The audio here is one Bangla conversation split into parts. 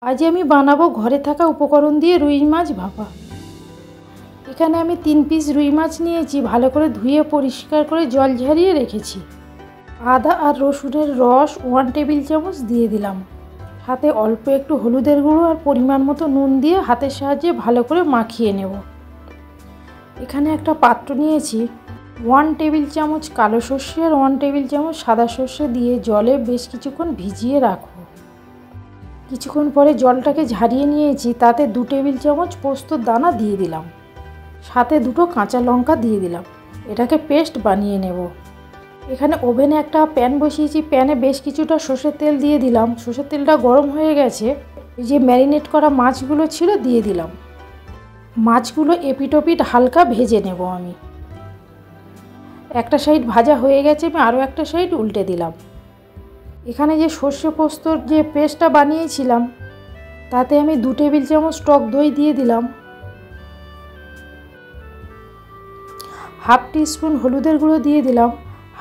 আজ আমি বানাবো ঘরে থাকা উপকরণ দিয়ে রুই মাছ ভাপা। এখানে আমি 3 পিস রুই মাছ নিয়েছি, ভালো করে ধুয়ে পরিষ্কার করে জল ঝরিয়ে রেখেছি। আদা আর রসুনের রস 1 টেবিল চামচ দিয়ে দিলাম। সাথে অল্প একটু হলুদের গুঁড়ো আর পরিমাণ মতো নুন দিয়ে হাতের সাহায্যে ভালো করে মাখিয়ে নেব। এখানে একটা পাত্র নিয়েছি, 1 টেবিল চামচ কালো সর্ষে আর 1 টেবিল চামচ সাদা সর্ষে দিয়ে জলে বেশ কিছুক্ষণ ভিজিয়ে রাখবো। কিছুক্ষণ পরে জলটাকে ঝারিয়ে নিয়েছি, তাতে 2 টেবিল চামচ পোস্তর দানা দিয়ে দিলাম। সাথে 2টো কাঁচা লঙ্কা দিয়ে দিলাম। এটাকে পেস্ট বানিয়ে নেব। এখানে ওভেনে একটা প্যান বসিয়েছি, প্যানে বেশ কিছুটা সর্ষের তেল দিয়ে দিলাম। সর্ষের তেলটা গরম হয়ে গেছে, এই যে ম্যারিনেট করা মাছগুলো ছিল দিয়ে দিলাম। মাছগুলো এপিটোপিট হালকা ভেজে নেব আমি। একটা সাইড ভাজা হয়ে গেছে, আমি আরও একটা সাইড উল্টে দিলাম। এখানে যে সর্ষে পোস্তর যে পেস্টটা বানিয়েছিলাম, তাতে আমি 2 টেবিল চামচ টক দই দিয়ে দিলাম। হাফ টিস্পুন হলুদের গুঁড়ো দিয়ে দিলাম,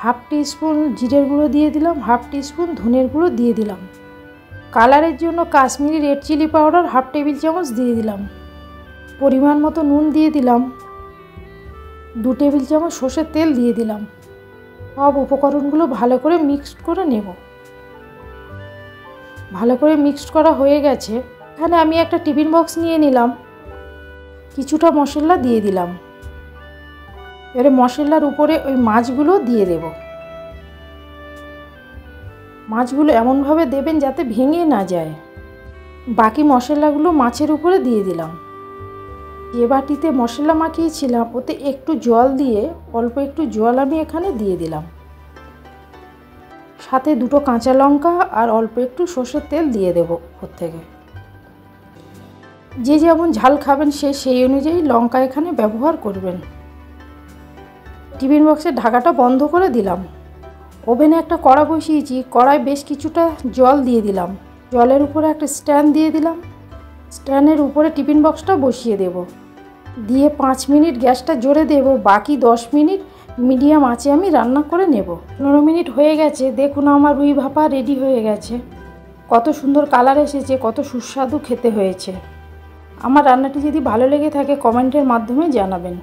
হাফ টিস্পুন জিরের গুঁড়ো দিয়ে দিলাম, হাফ টিস্পুন ধনের গুঁড়ো দিয়ে দিলাম। কালারের জন্য Kashmiri red chilli powder half table চামচ দিয়ে দিলাম। পরিমাণ মতো নুন দিয়ে দিলাম। 2 টেবিল চামচ সর্ষের তেল দিয়ে দিলাম। সব উপকরণগুলো ভালো করে মিক্সড করে নেব। ভালো করে মিক্সড করা হয়ে গেছে। এখানে আমি একটা টিফিন বক্স নিয়ে নিলাম, কিছুটা মশলা দিয়ে দিলাম। এবারে মশলার উপরে ওই মাছগুলো দিয়ে দেব। মাছগুলো এমনভাবে দেবেন যাতে ভেঙে না যায়। বাকি মশলাগুলো মাছের উপরে দিয়ে দিলাম। যে বাটিতে মশলা মাখিয়েছিলাম ওতে একটু জল দিয়ে, অল্প একটু জল আমি এখানে দিয়ে দিলাম। সাথে 2টো কাঁচা লঙ্কা আর অল্প একটু সর্ষের তেল দিয়ে দেব উপর থেকে। যে যেমন ঝাল খাবেন সেই অনুযায়ী লঙ্কা এখানে ব্যবহার করবেন। টিফিন বক্সের ঢাকাটা বন্ধ করে দিলাম। ওভেনে একটা কড়া বসিয়েছি, কড়ায় বেশ কিছুটা জল দিয়ে দিলাম। জলের উপরে একটা স্ট্যান্ড দিয়ে দিলাম। স্ট্যান্ডের উপরে টিফিন বক্সটা বসিয়ে দেব। দিয়ে 5 মিনিট গ্যাসটা জোরে দেব। বাকি 10 মিনিট মিডিয়াম আঁচে আমি রান্না করে নেব। 15 মিনিট হয়ে গেছে, দেখুন আমার রুই ভাপা রেডি হয়ে গেছে। কত সুন্দর কালার এসেছে, কত সুস্বাদু খেতে হয়েছে। আমার রান্নাটি যদি ভালো লেগে থাকে কমেন্টের মাধ্যমে জানাবেন।